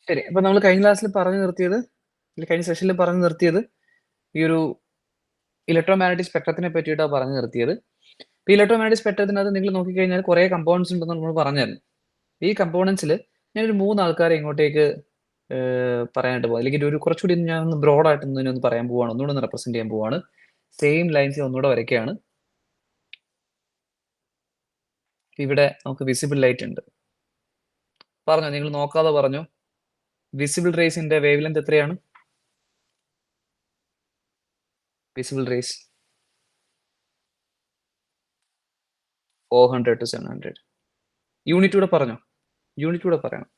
ശരി. അപ്പൊ നമ്മൾ കഴിഞ്ഞ ക്ലാസ്സിൽ പറഞ്ഞു നിർത്തിയത്, കഴിഞ്ഞ സെഷനിൽ പറഞ്ഞു നിർത്തിയത് ഈ ഒരു ഇലക്ട്രോമാഗ്നറ്റിക് സ്പെക്ട്രത്തിനെ പറ്റിയിട്ടാണ് പറഞ്ഞു നിർത്തിയത്. ഈ ഇലക്ട്രോമാഗ്നറ്റിക് സ്പെക്ട്രത്തിനകത്ത് നിങ്ങൾ നോക്കിക്കഴിഞ്ഞാൽ കുറേ കമ്പോണൻസ് ഉണ്ടെന്ന് നമ്മൾ പറഞ്ഞായിരുന്നു. ഈ കമ്പോണൻസിൽ ഞാനൊരു 3 ആൾക്കാരെ ഇങ്ങോട്ടേക്ക് പറയാനായിട്ട് പോകാം. അല്ലെങ്കിൽ ഒരു കുറച്ചുകൂടി ഞാൻ ഒന്ന് ബ്രോഡായിട്ട് ഒന്ന് പറയാൻ പോവാണ്, ഒന്നുകൂടെ ഒന്ന് റെപ്രസെന്റ് ചെയ്യാൻ പോവാണ്. സെയിം ലൈൻസിൽ ഒന്നുകൂടെ വരയ്ക്കുകയാണ്. ഇവിടെ നമുക്ക് വിസിബിൾ ലൈറ്റ് ഉണ്ട്. പറഞ്ഞോ, നിങ്ങൾ നോക്കാതെ പറഞ്ഞു. വിസിബിൾ റേസിന്റെ വേവ് ലെങ്ത് എത്രയാണ്? Visible rays 400 to 700. യൂണിറ്റ് കൂടെ പറഞ്ഞോ, യൂണിറ്റ് കൂടെ പറയണം.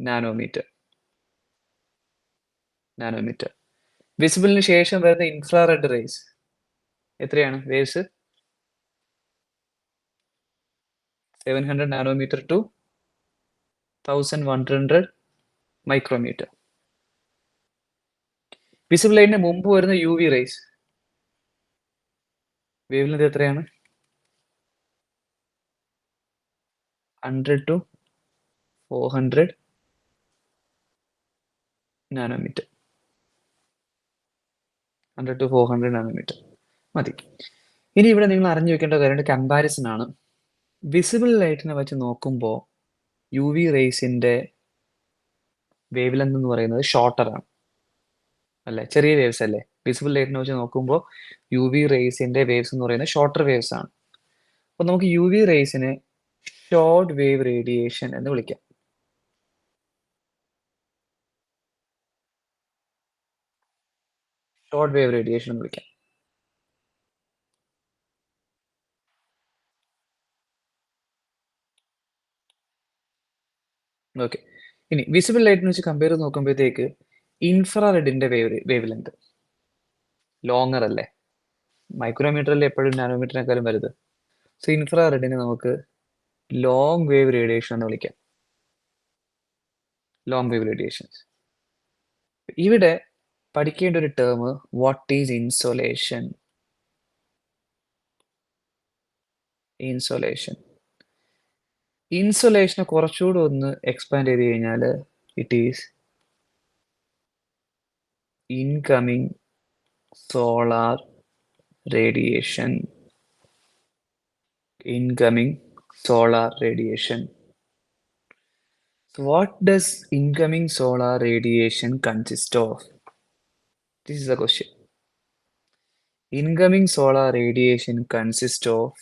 നാനോമീറ്റർ. നാനോമീറ്റർ. വിസിബിളിന് ശേഷം വരുന്ന ഇൻഫ്രാറെഡ് റേസ് എത്രയാണ്? Waves 700 nanometre to 1100 micrometre. Visible ലൈറ്റിന് മുമ്പ് വരുന്ന U V rays wavelength എത്രയാണ്? 100 to 400 നാനോമീറ്റർ. 100 to 400 നാനോമീറ്റർ മതി. ഇനി ഇവിടെ നിങ്ങൾ അറിഞ്ഞു വെക്കേണ്ട കാര്യം കമ്പാരിസൺ ആണ്. വിസിബിൾ ലൈറ്റിനെ വെച്ച് നോക്കുമ്പോൾ യു വി റേസിന്റെ വേവ് ലെങ്ത് എന്ന് പറയുന്നത് ഷോർട്ടർ ആണ് അല്ലെ, ചെറിയ വേവ്സ് അല്ലേ. വിസിബിൾ ലൈറ്റിനെ വെച്ച് നോക്കുമ്പോൾ യു വി റേസിന്റെ വേവ്സ് എന്ന് പറയുന്നത് ഷോർട്ടർ വേവ്സ് ആണ്. അപ്പൊ നമുക്ക് യു വി റേസിനെ ഷോർട്ട് വേവ് റേഡിയേഷൻ എന്ന് വിളിക്കാം. ഷോർട്ട് വേവ് റേഡിയേഷൻ എന്ന് വിളിക്കാം. ഓക്കെ. ഇനി വിസിബിൾ ലൈറ്റിനെ വെച്ച് കമ്പയർ ചെയ്ത് നോക്കുമ്പോഴത്തേക്ക് ഇൻഫ്രാറെഡിന്റെ വേവ് ലെങ്ത് ലോങ്ങർ അല്ലേ. മൈക്രോമീറ്ററിൽ എപ്പോഴും നാനോമീറ്ററിനെക്കാളും വലുത്. സോ ഇൻഫ്രാറെഡിനെ നമുക്ക് ലോങ് വേവ് റേഡിയേഷൻ എന്ന് വിളിക്കാം. Long wave radiations. ഇവിടെ പഠിക്കേണ്ട ഒരു ടേം വാട്ട് ഈസ് ഇൻസോലേഷൻ. ഇൻസോലേഷനെ കുറച്ചുകൂടെ ഒന്ന് എക്സ്പാൻഡ് ചെയ്ത് കഴിഞ്ഞാൽ it is incoming solar radiation. Incoming solar radiation. So what does incoming solar radiation consist of? This is the question. Incoming solar radiation consists of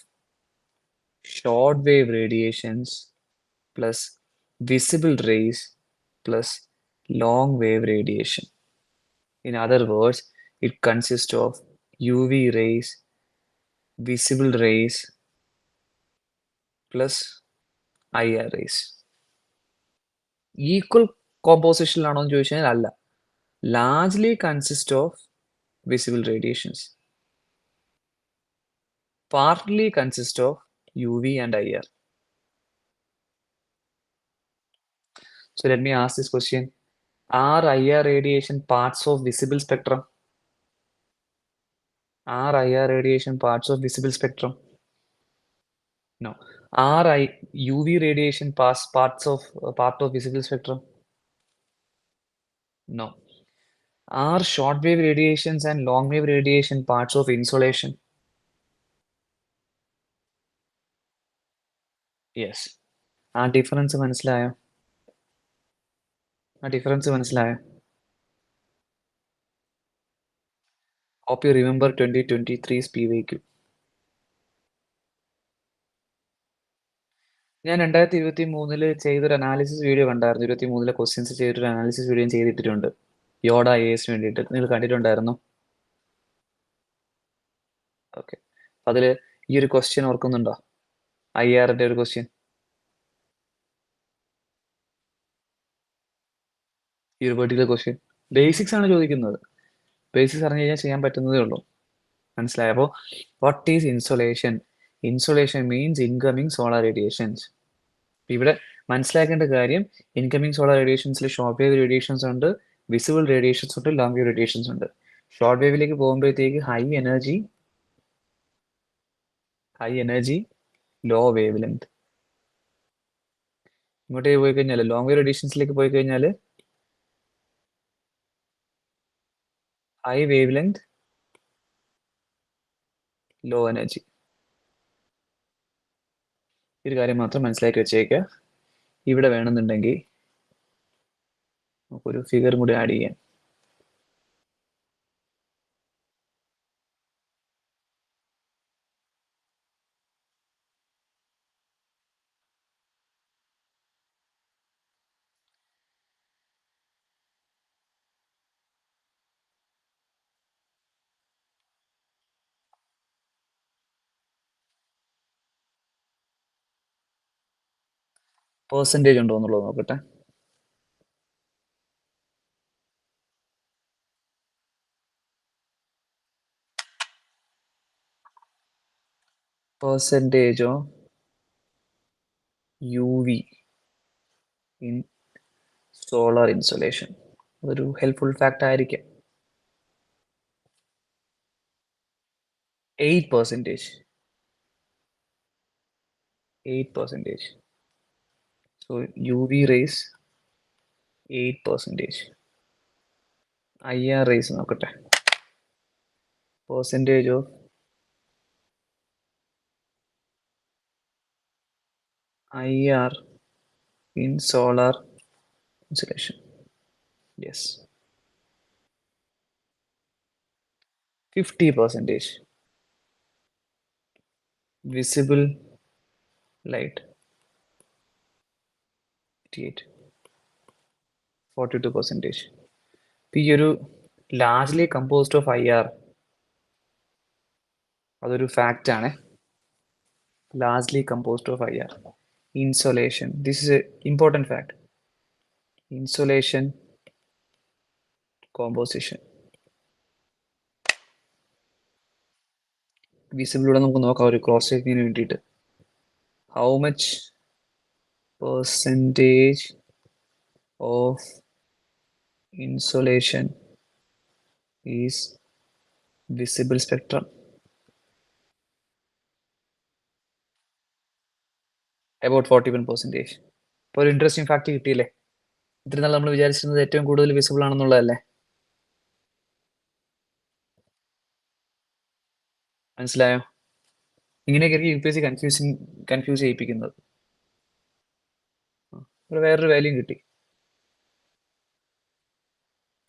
short wave radiations plus visible rays plus long wave radiation. In other words, it consists of UV rays, visible rays plus IR rays. Equal കോമ്പോസിഷനിലാണോ എന്ന് ചോദിച്ചു കഴിഞ്ഞാൽ അല്ല. Largely consist of visible radiations, partly consist of UV വി ആൻഡ് IR. So let me ask this question. Are IR radiation parts of visible spectrum? Are IR radiation parts of visible spectrum? No. Are UV radiation part of visible spectrum? No. Are short wave radiations and long wave radiation parts of insolation? Yes. ആ difference മനസ്സിലായോ? Hope you remember 2023's PYQ. ഞാൻ 2023 ചെയ്തൊരു analysis video കണ്ടായിരുന്നു. 23 questions ചെയ്തൊരു analysis video ചെയ്തിട്ടുണ്ട് യോഡ AS വേണ്ടിയിട്ട്. നിങ്ങൾ കണ്ടിട്ടുണ്ടായിരുന്നു? ഓക്കെ. അതിൽ ഈ ഒരു ക്വസ്റ്റ്യൻ ഓർക്കുന്നുണ്ടോ? IRന്റെ ഒരു ക്വസ്റ്റ്യൻ. ഈ ഒരു പെർട്ടിക്കുലർ ക്വസ്റ്റ്യൻ ബേസിക്സ് ആണ് ചോദിക്കുന്നത്. ബേസിക്സ് അറിഞ്ഞു കഴിഞ്ഞാൽ ചെയ്യാൻ പറ്റുന്നതേ ഉള്ളൂ. മനസ്സിലായോ? അപ്പോൾ what is insolation? Insolation means incoming solar radiations. ഇവിടെ മനസ്സിലാക്കേണ്ട കാര്യം, ഇൻകമിങ് സോളാർ റേഡിയേഷൻസിൽ ഷോർട്ട് വേവ് റേഡിയേഷൻസ് ഉണ്ട്, വിസിബിൾ റേഡിയേഷൻസ് ഉണ്ട്, ലോങ് വേവ് റേഡിയേഷൻസ് ഉണ്ട്. ഷോർട്ട് വേവിലേക്ക് പോകുമ്പോഴത്തേക്ക് high energy low wavelength. ഇങ്ങോട്ടേക്ക് പോയി കഴിഞ്ഞാൽ ലോങ് വേവ് റേഡിയേഷൻസിലേക്ക് പോയി കഴിഞ്ഞാൽ high wavelength, low energy. ഒരു കാര്യം മാത്രം മനസ്സിലാക്കി വെച്ചേക്കുക. ഇവിടെ വേണമെന്നുണ്ടെങ്കിൽ നമുക്കൊരു ഫിഗർ കൂടി ആഡ് ചെയ്യാം. പെർസെൻറ്റേജ് ഉണ്ടോ എന്നുള്ളത് നോക്കട്ടെ. Percentage of UV in solar insolation. അതൊരു ഹെൽപ്ഫുൾ ഫാക്ട് ആയിരിക്കാം. 8%. 8%. So UV rays 8%. IR rays നോക്കട്ടെ. Percentage of IR in solar insolation. Yes. 50%. Visible light 88. 42%. ഈ ഒരു ലാർജ്ലി കമ്പോസ്ഡ് ഓഫ് IR അതൊരു ഫാക്റ്റ് ആണ്. Largely composed of IR. Insolation. This is an important fact. Insolation composition. വിസിബിളിലൂടെ നമുക്ക് നോക്കാം ഒരു cross ചെക്കിങ്ങിന് വേണ്ടിയിട്ട്. How much percentage of insolation is visible spectrum? About 41%. ഇപ്പോൾ ഒരു ഇൻട്രസ്റ്റിംഗ് ഫാക്ട് കിട്ടിയില്ലേ? ഇത്രയും നാൾ നമ്മൾ വിചാരിച്ചിരുന്നത് ഏറ്റവും കൂടുതൽ വിസിബിൾ ആണെന്നുള്ളതല്ലേ? മനസ്സിലായോ? ഇങ്ങനെയൊക്കെ UPSC കൺഫ്യൂസ് ചെയ്യിപ്പിക്കുന്നത്. വേറൊരു വാല്യൂ കിട്ടി.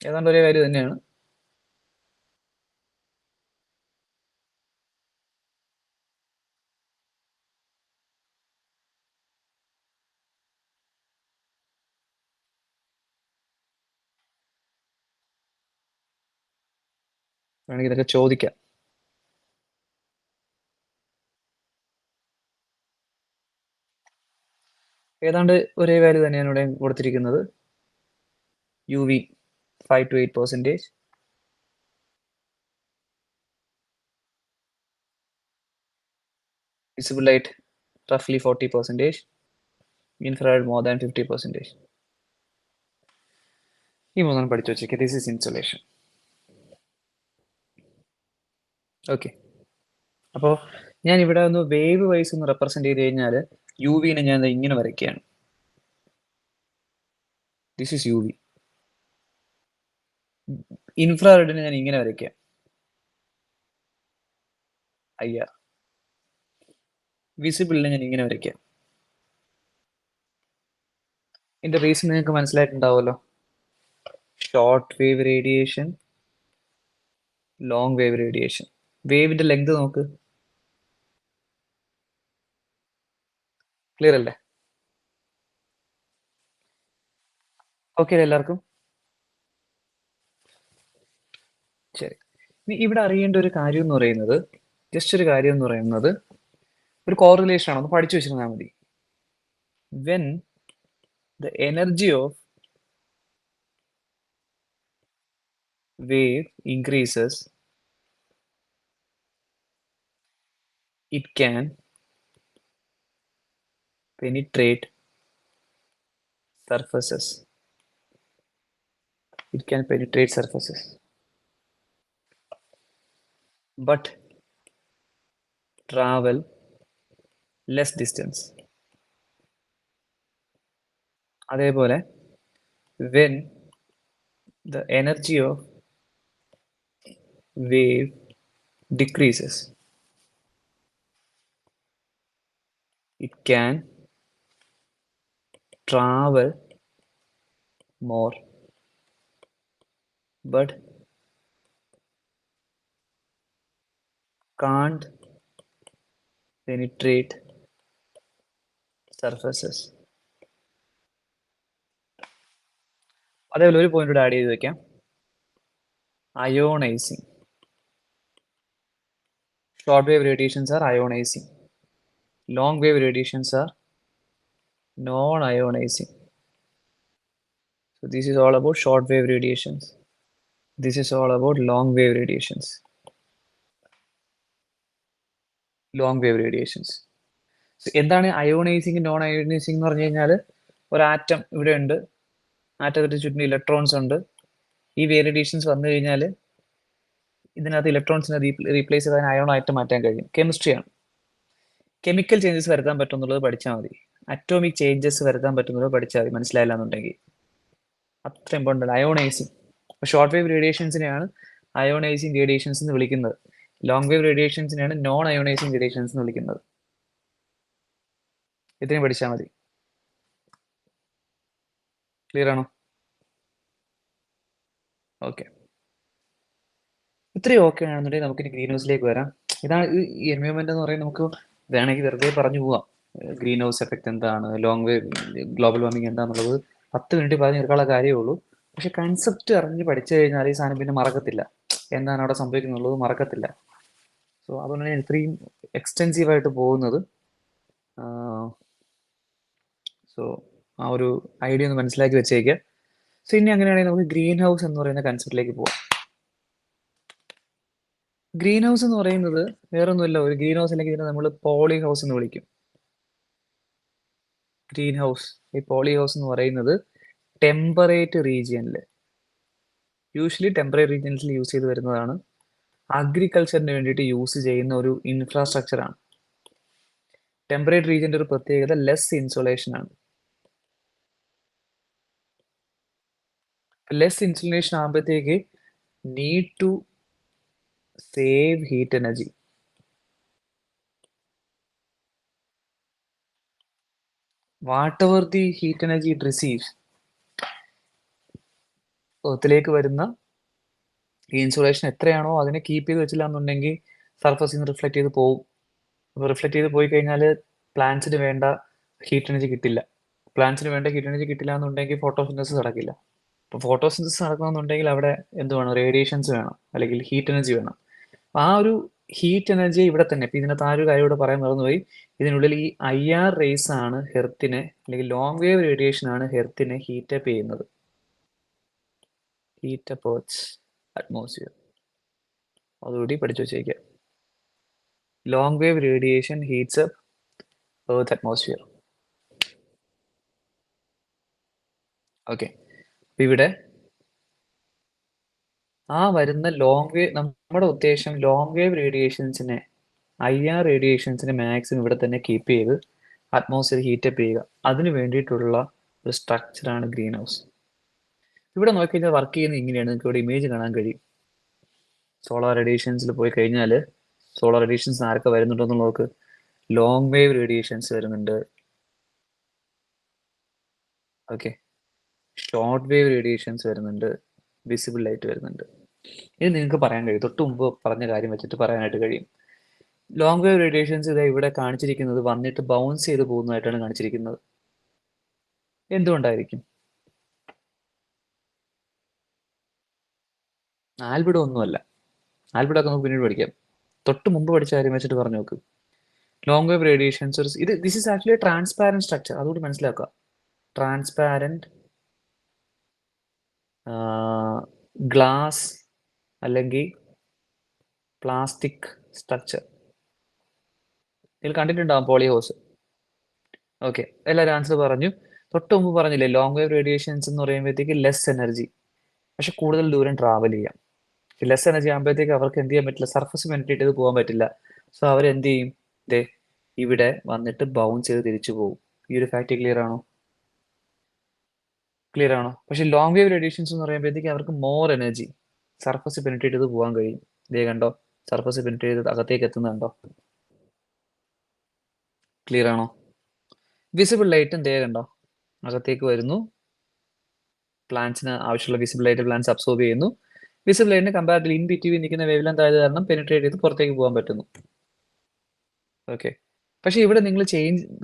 ഏതാണ്ട് ഒരേ വാല്യൂ തന്നെയാണ്. വേണമെങ്കിൽ ഇതൊക്കെ ചോദിക്കാം. ഏതാണ്ട് ഒരേ വാല്യൂ തന്നെയാണ് ഇവിടെ കൊടുത്തിരിക്കുന്നത്. UV 5 to 8%. Visible light roughly 40%. Infrared more than 50%. ഈ മൂന്നെണ്ണം പഠിച്ചു വെച്ചേക്ക്. This is insulation. ഓക്കെ. അപ്പോൾ ഞാൻ ഇവിടെ ഒന്ന് വേവ് വൈസ് ഒന്ന് റെപ്രസെന്റ് ചെയ്ത് കഴിഞ്ഞാൽ UVനെ ഞാൻ ഇങ്ങനെ വരയ്ക്കുകയാണ്. This is UV. ഇൻഫ്രാറെഡിനെ ഞാൻ ഇങ്ങനെ വരയ്ക്കാം. IR. വിസിബിളിനെ ഞാൻ ഇങ്ങനെ വരയ്ക്കാം. ഇതിന്റെ റീസൺ നിങ്ങൾക്ക് മനസ്സിലായിട്ടുണ്ടാവുമല്ലോ. Short wave radiation, long wave radiation. വേവിന്റെ ലെങ്ത് നോക്ക്. ക്ലിയർ അല്ലേ? ഓക്കെ എല്ലാവർക്കും? ശരി. ഇനി ഇവിടെ അറിയേണ്ട ഒരു കാര്യം എന്ന് പറയുന്നത്, ജസ്റ്റ് ഒരു കാര്യം എന്ന് പറയുന്നത് ഒരു കോറിലേഷൻ ആണ്. ഒന്ന് പഠിച്ചു വെച്ചിരുന്നാൽ മതി. When the energy of wave increases, it can penetrate surfaces. It can penetrate surfaces, but travel less distance. അതേപോലെ when the energy of wave decreases, it can travel more but can't penetrate surfaces. അതേപോലെ ഒരു point കൂടെ add ചെയ്ത് വെക്കാം. Ionising. Short wave radiations are ionizing. Long wave radiations are non-ionizing. So this is all about short wave radiations. This is all about long wave radiations. Long wave radiations. So എന്താണ് ionising non ionising എന്ന് പറഞ്ഞു കഴിഞ്ഞാൽ ഒരു atom ഇവിടെ ഉണ്ട്, ആറ്റത്തിന് ചുറ്റും electrons ഉണ്ട്. ഈ വേവ് റേഡിയേഷൻസ് വന്നു കഴിഞ്ഞാൽ ഇതിനകത്ത് ഇലക്ട്രോൺസിനെ റീപ്ലേസ് ചെയ്ത് അതിന് അയോൺ ആയിട്ട് മാറ്റാൻ കഴിയും. കെമിസ്ട്രിയാണ്. കെമിക്കൽ ചേഞ്ചസ് വരുത്താൻ പറ്റുന്നുള്ളത് പഠിച്ചാൽ മതി. അറ്റോമിക് ചേഞ്ചസ് വരുത്താൻ പറ്റുന്നത് പഠിച്ചാൽ മതി, മനസ്സിലായില്ല എന്നുണ്ടെങ്കിൽ. അത്ര ഇമ്പോർട്ടൻ്റ് അയോണൈസിങ്. അപ്പോൾ ഷോർട്ട് വേവ് റേഡിയേഷൻസിനെയാണ് അയോണൈസിങ് റേഡിയേഷൻസ് എന്ന് വിളിക്കുന്നത്. ലോങ് വേവ് റേഡിയേഷൻസിനെയാണ് നോൺ അയോണൈസിങ് റേഡിയേഷൻസ് എന്ന് വിളിക്കുന്നത്. ഇത്രയും പഠിച്ചാൽ മതി. ക്ലിയർ ആണോ? ഓക്കെ, ഇത്രയും ഓക്കെ ആണെന്നുണ്ടെങ്കിൽ നമുക്കിനി ഗ്രീൻ ഹൗസിലേക്ക് വരാം. ഇതാണ് ഈ എൻവയോൺമെന്റ് എന്ന് പറയുന്നത്. നമുക്ക് വേണമെങ്കിൽ വെറുതെ പറഞ്ഞു പോവാം. ഗ്രീൻ ഹൗസ് എഫക്റ്റ് എന്താണ്, ലോങ് വേവ് ഗ്ലോബൽ വാർമിംഗ് എന്താണെന്നുള്ളത് 10 മിനിറ്റ് പറഞ്ഞു തീർക്കാനുള്ള കാര്യമേ ഉള്ളൂ. പക്ഷെ കൺസെപ്റ്റ് അറിഞ്ഞ് പഠിച്ചു കഴിഞ്ഞാൽ ഈ സാധനം പിന്നെ മറക്കത്തില്ല. എന്താണ് അവിടെ സംഭവിക്കുന്നുള്ളത് മറക്കത്തില്ല. സോ അതുകൊണ്ടാണ് ഞാൻ ഇത്രയും എക്സ്റ്റെൻസീവായിട്ട് പോകുന്നത്. സോ ആ ഒരു ഐഡിയ ഒന്ന് മനസ്സിലാക്കി വെച്ചേക്കുക. സോ ഇനി അങ്ങനെയാണെങ്കിൽ നമുക്ക് ഗ്രീൻ ഹൗസ് എന്ന് പറയുന്ന കൺസെപ്റ്റിലേക്ക് പോവാം. ഗ്രീൻ ഹൗസ് എന്ന് പറയുന്നത് വേറൊന്നുമില്ല. ഒരു ഗ്രീൻ ഹൗസ് അല്ലെങ്കിൽ ഇതിനെ നമ്മൾ പോളി ഹൗസ് എന്ന് വിളിക്കും. ഗ്രീൻ ഹൗസ്, ഈ പോളി ഹൗസ് എന്ന് പറയുന്നത് ടെമ്പറേറ്റ് റീജിയനിൽ, യൂഷ്വലി ടെമ്പറേറ്റ് റീജിയൻസിൽ യൂസ് ചെയ്ത് വരുന്നതാണ്. അഗ്രികൾച്ചറിന് വേണ്ടിയിട്ട് യൂസ് ചെയ്യുന്ന ഒരു ഇൻഫ്രാസ്ട്രക്ചറാണ്. ടെമ്പറേറ്റ് റീജിയന്റെ ഒരു പ്രത്യേകത ലെസ് ഇൻസുലേഷൻ ആണ്. ലെസ് ഇൻസുലേഷൻ ആകുമ്പോഴത്തേക്ക് need to save heat energy. Whatever the heat energy it receives, എർത്തിലേക്ക് വരുന്ന ഈ ഇൻസുലേഷൻ എത്രയാണോ അതിനെ കീപ്പ് ചെയ്ത് വെച്ചില്ല എന്നുണ്ടെങ്കിൽ സർഫസിൽ നിന്ന് റിഫ്ലക്ട് ചെയ്ത് പോകും. അപ്പോൾ റിഫ്ലക്ട് ചെയ്ത് പോയി കഴിഞ്ഞാൽ പ്ലാന്റ്സിന് വേണ്ട ഹീറ്റ് എനർജി കിട്ടില്ല. പ്ലാന്റ്സിന് വേണ്ട ഹീറ്റ് എനർജി കിട്ടില്ല എന്നുണ്ടെങ്കിൽ ഫോട്ടോസിന്തസിസ് നടക്കില്ല. അപ്പോൾ ഫോട്ടോസിന്തസിസ് നടക്കണമെന്നുണ്ടെങ്കിൽ അവിടെ എന്ത് വേണം, റേഡിയേഷൻസ് വേണം, അല്ലെങ്കിൽ ഹീറ്റ് എനർജി വേണം. ആ ഒരു ഹീറ്റ് എനർജി ഇവിടെ തന്നെ. ഇപ്പം ഇതിനകത്ത് ആ ഒരു കാര്യം ഇവിടെ പറയാൻ മറന്നുപോയി. ഇതിനുള്ളിൽ ഈ IR റേസ് ആണ് ഹെർത്തിനെ, അല്ലെങ്കിൽ ലോങ് വേവ് റേഡിയേഷൻ ആണ് ഹെർത്തിനെ ഹീറ്റപ്പ് ചെയ്യുന്നത്. ഹീറ്റപ്പ് എർത്ത് അറ്റ്മോസ്ഫിയർ, അതുകൂടി പഠിച്ചു വെച്ചേക്കുക. Long wave radiation heats up earth atmosphere. Okay, ഇവിടെ ആ വരുന്ന ലോങ് വേവ്, നമ്മുടെ ഉദ്ദേശം ലോങ് വേവ് റേഡിയേഷൻസിനെ, IR റേഡിയേഷൻസിനെ മാക്സിമം ഇവിടെ തന്നെ കീപ്പ് ചെയ്ത് അറ്റ്മോസ്ഫിയർ ഹീറ്റപ്പ് ചെയ്യുക. അതിന് വേണ്ടിയിട്ടുള്ള ഒരു സ്ട്രക്ചറാണ് ഗ്രീൻ ഹൗസ്. ഇവിടെ നോക്കിക്കഴിഞ്ഞാൽ വർക്ക് ചെയ്യുന്നത് ഇങ്ങനെയാണ്. നിങ്ങൾക്ക് ഇവിടെ ഇമേജ് കാണാൻ കഴിയും. സോളാർ റേഡിയേഷൻസിൽ പോയി കഴിഞ്ഞാൽ സോളാർ റേഡിയേഷൻസ് ആരൊക്കെ വരുന്നുണ്ടെന്ന് നോക്ക്. ലോങ് വേവ് റേഡിയേഷൻസ് വരുന്നുണ്ട്. ഓക്കെ, ഷോർട്ട് വേവ് റേഡിയേഷൻസ് വരുന്നുണ്ട്, വിസിബിൾ ലൈറ്റ് വരുന്നുണ്ട്. ഇത് നിങ്ങൾക്ക് പറയാൻ കഴിയും, തൊട്ട് മുമ്പ് പറഞ്ഞ കാര്യം വെച്ചിട്ട് പറയാനായിട്ട് കഴിയും. ലോങ് വേവ് റേഡിയേഷൻസ് ഇതാ ഇവിടെ കാണിച്ചിരിക്കുന്നത് വന്നിട്ട് ബൗൺസ് ചെയ്ത് പോകുന്നതായിട്ടാണ് കാണിച്ചിരിക്കുന്നത്. എന്തുകൊണ്ടായിരിക്കും? ആൽബിഡോ ഒന്നുമല്ല. ആൽബിഡോ ഒക്കെ നമുക്ക് പിന്നീട് പഠിക്കാം. തൊട്ട് മുമ്പ് പഠിച്ച കാര്യം വെച്ചിട്ട് പറഞ്ഞു നോക്ക്. ലോങ് വേവ് റേഡിയേഷൻസ് ഇത് this is actually transparent structure, അതുകൂടി മനസ്സിലാക്കുക. ട്രാൻസ്പാരന്റ് ഗ്ലാസ് അല്ലെങ്കിൽ പ്ലാസ്റ്റിക് സ്ട്രക്ചർ. ഇതിൽ കണ്ടിട്ടുണ്ടാവും പോളി ഹൗസ്. ഓക്കെ, എല്ലാവരും ആൻസർ പറഞ്ഞു. തൊട്ട് മുമ്പ് പറഞ്ഞില്ലേ ലോങ് വേവ് റേഡിയേഷൻസ് എന്ന് പറയുമ്പോഴത്തേക്ക് ലെസ് എനർജി, പക്ഷെ കൂടുതൽ ദൂരം ട്രാവൽ ചെയ്യാം. ലെസ് എനർജി ആകുമ്പോഴത്തേക്ക് അവർക്ക് എന്ത് ചെയ്യാൻ പറ്റില്ല, സർഫസ് പെനിട്രേറ്റ് ചെയ്ത് പോകാൻ പറ്റില്ല. സോ അവരെന്ത് ചെയ്യും, ദേ ഇവിടെ വന്നിട്ട് ബൗൺസ് ചെയ്ത് തിരിച്ചു പോകും. ഈ ഒരു ഫാക്ട് ക്ലിയർ ആണോ? ക്ലിയർ ആണോ? പക്ഷെ ലോങ് വേവ് റേഡിയേഷൻസ് എന്ന് പറയുമ്പോഴത്തേക്ക് അവർക്ക് മോർ എനർജി സർഫസ് പെനിട്രേറ്റ് ചെയ്ത് പോകാൻ കഴിയും. ഇതേ കണ്ടോ, സർഫസ് പെനിട്രേറ്റ് ചെയ്ത് അകത്തേക്ക് എത്തുന്നുണ്ടോ? ക്ലിയർ ആണോ? വിസിബിൾ ലൈറ്റും ദേ കണ്ടോ അകത്തേക്ക് വരുന്നു, പ്ലാന്റ്സിന് ആവശ്യമുള്ള വിസിബിൾ ലൈറ്റ് പ്ലാന്റ്സ് അബ്സോർബ് ചെയ്യുന്നു. വിസിബിൾ ലൈറ്റിന് കമ്പാരിറ്റീവ്ലി ഇൻ ബിറ്റ്വീൻ നിൽക്കുന്ന വേവ് ലെങ്ത് ആയത് കാരണം പെനിട്രേറ്റ് ചെയ്ത് പുറത്തേക്ക് പോകാൻ പറ്റുന്നു. ഓക്കെ. പക്ഷെ ഇവിടെ നിങ്ങൾ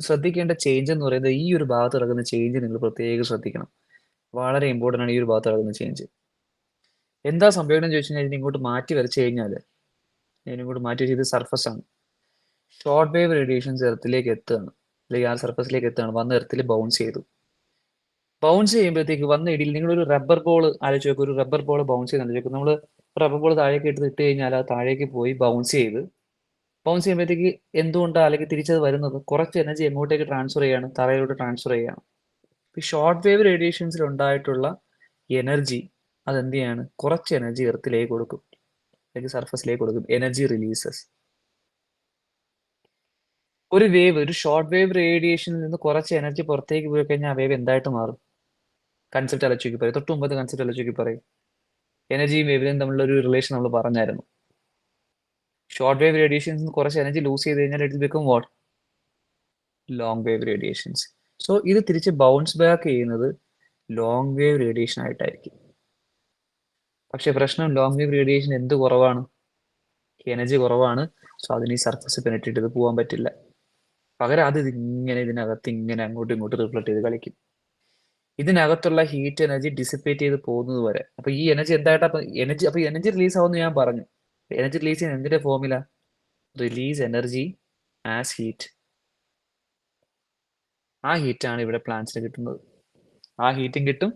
ശ്രദ്ധിക്കേണ്ട ചേഞ്ച് എന്ന് പറയുന്നത് ഈ ഒരു ഭാഗത്ത് നടക്കുന്ന ചേഞ്ച് നിങ്ങൾ പ്രത്യേകം ശ്രദ്ധിക്കണം. വളരെ ഇമ്പോർട്ടൻ്റ് ആണ് ഈ ഒരു ഭാഗത്ത് നടക്കുന്ന ചേഞ്ച്. എന്താ സംഭവിക്കണം എന്ന് ചോദിച്ചു കഴിഞ്ഞാൽ ഇതിനെ ഇങ്ങോട്ട് മാറ്റി വരച്ചു കഴിഞ്ഞാൽ, ഇതിനിങ്ങോട്ട് മാറ്റി വെച്ച് ഇത് സർഫസ് ആണ്. ഷോർട്ട് വേവ് റേഡിയേഷൻസ് എർത്തിലേക്ക് എത്തുകയാണ്, അല്ലെങ്കിൽ ആ സർഫസിലേക്ക് എത്തുകയാണ്, വന്ന് എർത്തിൽ ബൗൺസ് ചെയ്തു. ബൗൺസ് ചെയ്യുമ്പോഴത്തേക്ക് വന്ന ഇടിയിൽ നിങ്ങളൊരു റബ്ബർ ബോൾ ആലോചിച്ച് നോക്കുക. ഒരു റബ്ബർ ബോൾ ബൗൺസ് ചെയ്യുന്നുണ്ട്. നമ്മൾ റബ്ബർ ബോൾ താഴേക്ക് ഇട്ട് കഴിഞ്ഞാൽ അത് താഴേക്ക് പോയി ബൗൺസ് ചെയ്യുമ്പോഴത്തേക്ക് എന്തുകൊണ്ടാണ് അല്ലെങ്കിൽ തിരിച്ചത് വരുന്നത്? കുറച്ച് എനർജി എങ്ങോട്ടേക്ക് ട്രാൻസ്ഫർ ചെയ്യാണ്? തറയിലോട്ട് ട്രാൻസ്ഫർ ചെയ്യാണ്. ഈ ഷോർട്ട് വേവ് റേഡിയേഷൻസിൽ ഉണ്ടായിട്ടുള്ള എനർജി അതെന്ത് ചെയ്യാണ്? കുറച്ച് എനർജി എർത്തിലേക്ക് കൊടുക്കും, അല്ലെങ്കിൽ സർഫസിലേക്ക് കൊടുക്കും. Energy releases. ഒരു ഷോർട്ട് വേവ് റേഡിയേഷനിൽ നിന്ന് കുറച്ച് എനർജി പുറത്തേക്ക് പോയി കഴിഞ്ഞാൽ ആ വേവ് എന്തായിട്ട് മാറും? കൺസെപ്റ്റ് ആലോചിച്ച് പറയും. തൊട്ട് മുമ്പത്തെ കൺസെപ്റ്റ് ആലോചിച്ച് പറയും. എനർജിയും വേവിലും തമ്മിലുള്ള ഒരു റിലേഷൻ നമ്മൾ പറഞ്ഞായിരുന്നു. ഷോർട്ട് വേവ് റേഡിയേഷൻസ് കുറച്ച് എനർജി ലൂസ് ചെയ്ത് കഴിഞ്ഞാൽ it become what? Long wave radiations. So ഇത് തിരിച്ച് ബൗൺസ് ബാക്ക് ചെയ്യുന്നത് ലോങ് വേവ് റേഡിയേഷൻ ആയിട്ടായിരിക്കും. പക്ഷെ പ്രശ്നം ലോങ് വേവ് റേഡിയേഷൻ എന്ത് കുറവാണ്? എനർജി കുറവാണ്. സോ അതിന് ഈ സർഫസ് പെനിട്രേറ്റ് ചെയ്ത് പോകാൻ പറ്റില്ല. പകരം അത് ഇതിനകത്ത് ഇങ്ങനെ അങ്ങോട്ടും ഇങ്ങോട്ടും റിഫ്ലക്ട് ചെയ്ത് കളിക്കും. ഇതിനകത്തുള്ള ഹീറ്റ് എനർജി ഡിസിപ്പേറ്റ് ചെയ്ത് പോകുന്നത് വരെ. അപ്പൊ ഈ എനർജി എന്തായിട്ടാ എനർജി റിലീസ് ആവുമെന്ന് ഞാൻ പറഞ്ഞു. എനർജി റിലീസ് ചെയ്യുന്ന എന്തിന്റെ ഫോമില? Release energy as heat. ആ ഹീറ്റാണ് ഇവിടെ പ്ലാന്റ്സിന് കിട്ടുന്നത്. ആ ഹീറ്റും കിട്ടും.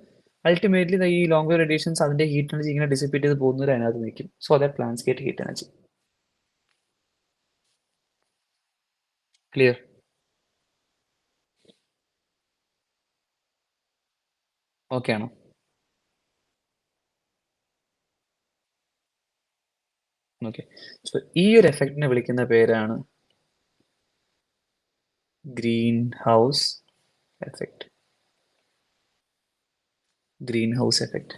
അൾട്ടിമേറ്റ്ലി ഈ ലോങ് വേവ് റേഡിയേഷൻസ് അതിന്റെ ഹീറ്റ് എനർജി ഇങ്ങനെ ഡിസിപ്പേറ്റ് ചെയ്ത് പോകുന്നവരെ അതിനകത്ത് നിൽക്കും. So that plants get heat energy. Clear? Okay ആണോ? ഓക്കെ. സോ ഈ ഒരു എഫക്റ്റിനെ വിളിക്കുന്ന പേരാണ് green house effect. Green house effect.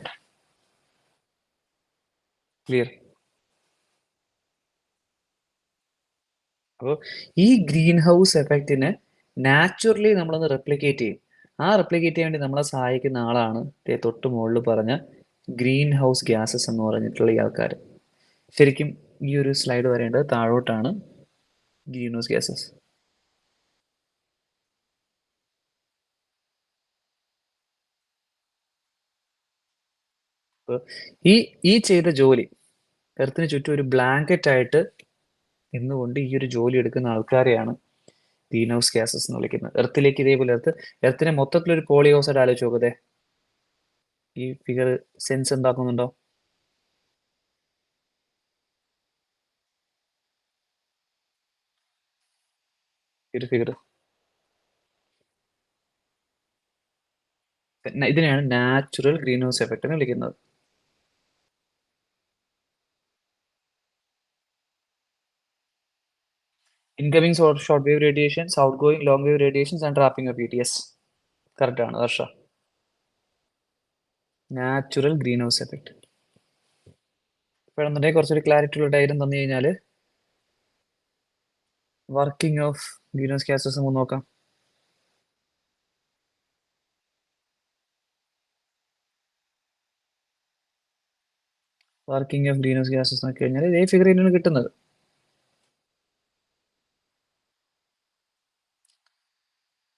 Clear? അപ്പോൾ ഈ ഗ്രീൻ ഹൗസ് എഫക്റ്റിനെ നാച്ചുറലി നമ്മളൊന്ന് റെപ്ലിക്കേറ്റ് ചെയ്യും. ആ റെപ്ലിക്കേറ്റ് ചെയ്യാൻ വേണ്ടി നമ്മളെ സഹായിക്കുന്ന ആളാണ് തൊട്ട് മുകളിൽ പറഞ്ഞ ഗ്രീൻ ഹൗസ് ഗ്യാസസ് എന്ന് പറഞ്ഞിട്ടുള്ള ഈ ആൾക്കാർ. ശരിക്കും ഈ ഒരു സ്ലൈഡ് വരേണ്ടത് താഴോട്ടാണ്. Green house gases. ഈ ഈ ചെയ്ത ജോലി എർത്തിന് ചുറ്റും ഒരു ബ്ലാങ്കറ്റ് ആയിട്ട് നിന്നുകൊണ്ട് ഈ ഒരു ജോലി എടുക്കുന്ന ആൾക്കാരെയാണ് ഗ്രീൻ ഹൗസ് ഗ്യാസസ് എന്ന് വിളിക്കുന്നത്. എർത്തിലേക്ക് ഇതേപോലെ എർത്തിനെ മൊത്തത്തിലൊരു പോളി ഹൗസ് ആയിട്ട് ആലോചിച്ച് നോക്കത്തെ. ഈ ഫിഗർ സെൻസ് എന്താക്കുന്നുണ്ടോ? ഈ ഒരു ഫിഗർ ഇതിനെയാണ് നാച്ചുറൽ ഗ്രീൻ ഹൗസ് എഫക്റ്റ് എന്ന് വിളിക്കുന്നത്. Incoming short wave radiations, outgoing long wave radiations and trapping of heat. Yes, correct ആണ് Harsha. Natural greenhouse effect. ഇപ്പോഴെന്നുണ്ടെങ്കിൽ കുറച്ചൊരു ക്ലാരിറ്റി ഉള്ള ഡയഗ്രം തന്നു കഴിഞ്ഞാൽ working of greenhouse gases നമുക്ക് നോക്കാം. Working of greenhouse gases നോക്കി കഴിഞ്ഞാൽ ഇതേ ഫിഗർ തന്നെയാണ് കിട്ടുന്നത്.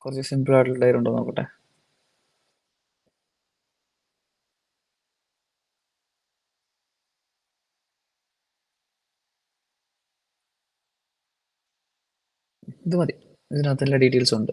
കുറച്ച് സിമ്പിൾ ആയിട്ടുള്ള ഡയഗ്രം ഉണ്ടോ നോക്കട്ടെ. ഇത് മതി, ഇതിനകത്ത് എല്ലാ ഡീറ്റെയിൽസും ഉണ്ട്.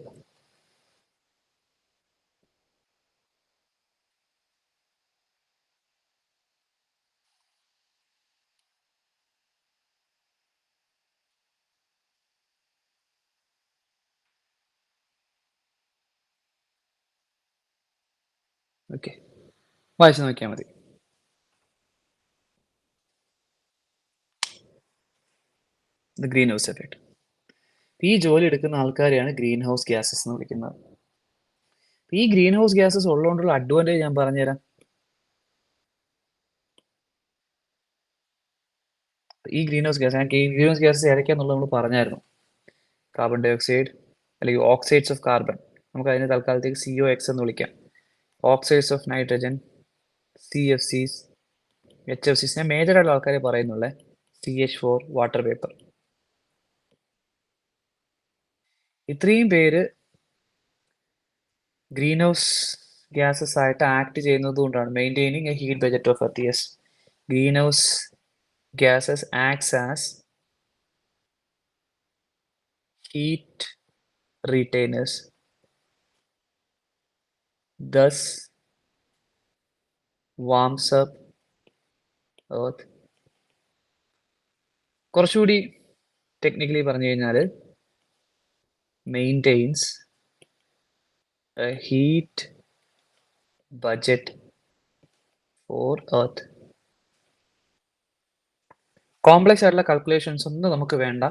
ഓക്കെ, വായിച്ചു നോക്കിയാൽ മതി. Green house effect. ഈ ജോലി എടുക്കുന്ന ആൾക്കാരെയാണ് ഗ്രീൻ ഹൗസ് ഗ്യാസസ് എന്ന് വിളിക്കുന്നത്. ഈ ഗ്രീൻ ഹൗസ് ഗ്യാസസ് ഉള്ളതുകൊണ്ടുള്ള അഡ്വാൻറ്റേജ് ഞാൻ പറഞ്ഞുതരാം. ഈ ഗ്രീൻ ഹൗസ് ഗ്യാസ് ഏതൊക്കെയാണെന്നുള്ളത് നമ്മൾ പറഞ്ഞായിരുന്നു. കാർബൺ ഡൈ ഓക്സൈഡ് അല്ലെങ്കിൽ ഓക്സൈഡ്സ് ഓഫ് കാർബൺ, നമുക്ക് അതിന് തൽക്കാലത്തേക്ക് COX എന്ന് വിളിക്കാം. Oxides of nitrogen, CFCs, HFCs. ഞാൻ മേജറായിട്ടുള്ള ആൾക്കാരെ പറയുന്നുള്ളേ. CH4, water vapour. ഇത്രയും പേര് ഗ്രീൻ ഹൗസ് ഗ്യാസസ് ആയിട്ട് ആക്ട് ചെയ്യുന്നത് കൊണ്ടാണ് maintaining A heat budget of earth. Yes, green house gases acts as heat retainers, thus warms up earth. കുറച്ചുകൂടി ടെക്നിക്കലി പറഞ്ഞു കഴിഞ്ഞാൽ maintains A heat budget for earth. Complex ആയിട്ടുള്ള calculations ഒന്നും നമുക്ക് വേണ്ട.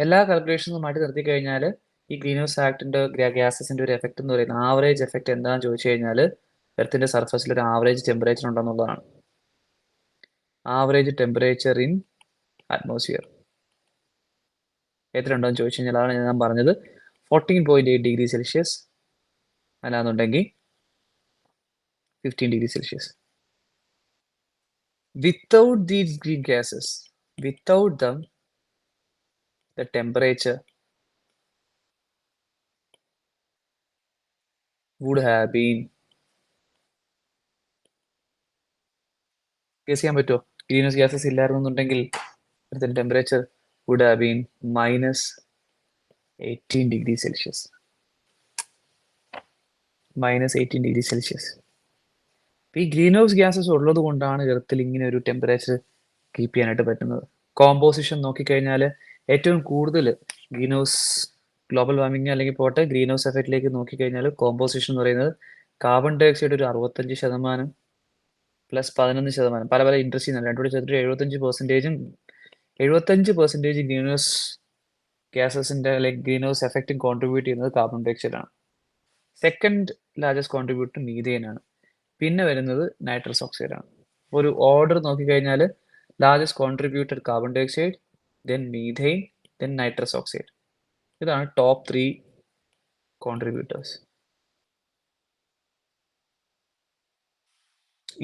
എല്ലാ കാൽക്കുലേഷൻസും മാറ്റി നിർത്തി കഴിഞ്ഞാൽ ഈ ഗ്രീൻ ഹൗസ് ആക്ടിന്റെ ഗ്യാസസിന്റെ ഒരു എഫക്റ്റ് എന്ന് പറയുന്നത് ആവറേജ് എഫക്റ്റ് എന്താണെന്ന് ചോദിച്ചു കഴിഞ്ഞാൽ എർത്തിന്റെ സർഫസിൽ ഒരു ആവറേജ് ടെമ്പറേച്ചർ ഉണ്ടെന്നുള്ളതാണ്. ആവറേജ് ടെമ്പറേച്ചർ ഇൻ അറ്റ്മോസ്ഫിയർ എത്ര ഉണ്ടോയെന്ന് ചോദിച്ചു കഴിഞ്ഞാൽ അതാണ് ഞാൻ പറഞ്ഞത്. 14.8 ഡിഗ്രി സെൽഷ്യസ്, അല്ലാന്നുണ്ടെങ്കിൽ 15 degree Celsius. Without these green gases, without them, the temperature would have been, guess ചെയ്യാൻ പറ്റുമോ? ഗ്രീൻ ഹൗസ് ഗ്യാസസ് ഇല്ലായിരുന്നുണ്ടെങ്കിൽ temperature would have been -18 degree Celsius. -18 degree Celsius. ഈ ഗ്രീൻ ഹൗസ് ഗ്യാസസ് ഉള്ളത് കൊണ്ടാണ് എർത്തിൽ ഇങ്ങനെ ഒരു ടെമ്പറേച്ചർ കീപ്പ് ചെയ്യാനായിട്ട് പറ്റുന്നത്. കോമ്പോസിഷൻ നോക്കിക്കഴിഞ്ഞാൽ ഏറ്റവും കൂടുതൽ ഗ്രീൻ ഹൗസ് ഗ്ലോബൽ വാർമിംഗ് അല്ലെങ്കിൽ പോട്ടെ ഗ്രീൻ ഹൗസ് എഫക്റ്റിലേക്ക് നോക്കിക്കഴിഞ്ഞാൽ കോമ്പോസിഷൻ എന്ന് പറയുന്നത് കാർബൺ ഡൈ ഓക്സൈഡ് ഒരു 65% പ്ലസ് 11%. പല പല ഇൻട്രസ്റ്റിൽ നിന്ന് രണ്ടുകൂടി ചേർത്തിട്ട് 75% ഗ്രീൻ ഹൗസ് ഗ്യാസസിന്റെ അല്ലെങ്കിൽ ഗ്രീൻ ഹൗസ് എഫക്റ്റും കോൺട്രിബ്യൂട്ട് ചെയ്യുന്നത് കാർബൺ ഡൈ ഓക്സൈഡ് ആണ്. സെക്കൻഡ് ലാർജസ്റ്റ് കോൺട്രിബ്യൂട്ടർ മീഥെയിൻ ആണ്. പിന്നെ വരുന്നത് നൈട്രസ് ഓക്സൈഡ് ആണ്. ഒരു ഓർഡർ നോക്കിക്കഴിഞ്ഞാൽ largest contributor carbon dioxide, then methane, then nitrous oxide. ഇതാണ് ടോപ്പ് 3 കോൺട്രിബ്യൂട്ടേഴ്സ്.